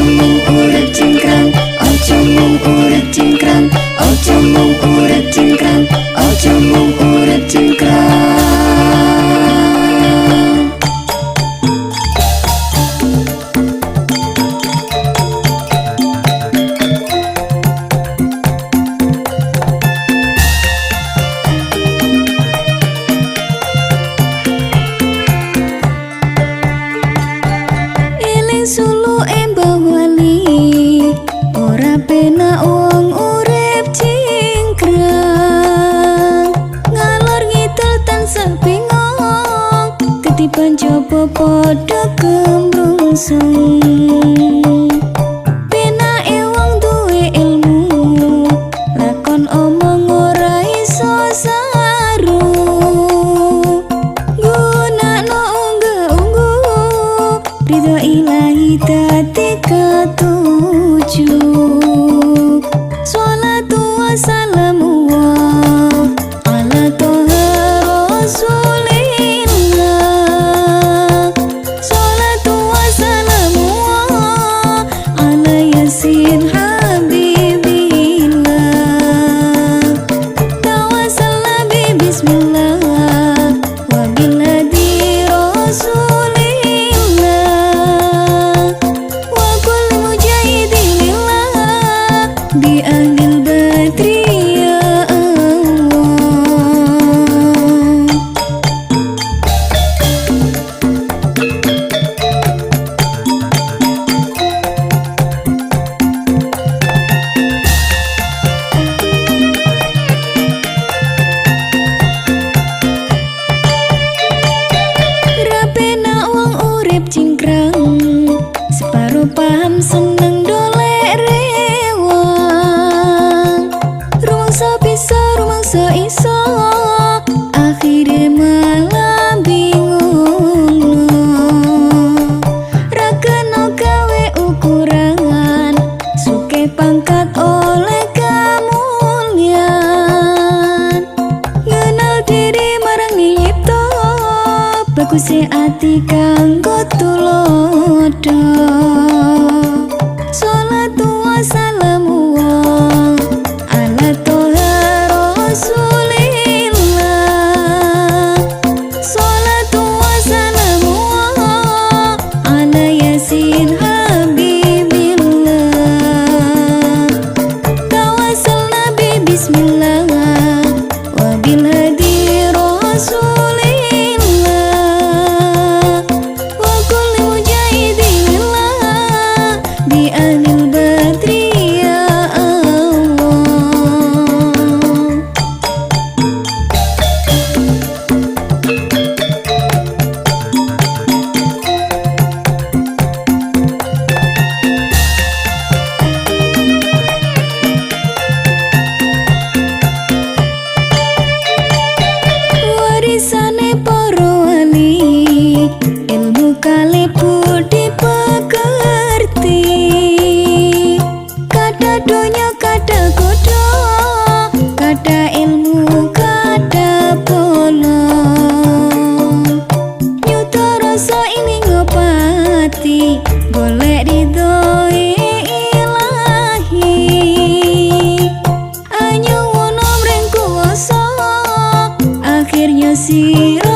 mung urip cingkrang, ojo mung urip cingkrang, ojo mung urip cingkrang, ojo mung urip cingkrang. Sulu embah wali ora penak wong urip cingkrang, ngalor ngidul tansah bingung, ketiban coba padha gemrungsung. Penake wong duwe ilmu, lakon omong ora iso saru, gunakno unggah-ungguh ridho ilahi dadi ketujuh. Sholatu wassalamu ala toha rasulillah, sholatu wassalamu ala yasin habibillah. Tawassalna bi bismillah wa biladi rasulillah, wa kulli mujahidin lillah bi ahlil badri ya Allah. Rapena wong urip cingkrang, separo paham seneng dolek rewang, rumangsa bisa rumangsa iso, akhire malah bingung. Ra kena gawe ukuran, suke pangkat oleh kamulyan, ngenal diri marang nyipta, baguse ati kanggo tulodo. Sholatu wassalamu ala toha rasulillah, sholatu wassalamu ala yasin habibillah. Tawassalna bi bismillah wa bil hadi rasulillah, wa kulli mujahidin lillah bi ahlil badri ya Allah. Warisane para wali, ilmu kalih budi pekerti, kada donya kada godo, kada ilmu kada bolong, nyuta rasa ini ngopati, golek ridho ilahi, anyu wono mreng kuwasa, akhirnya sira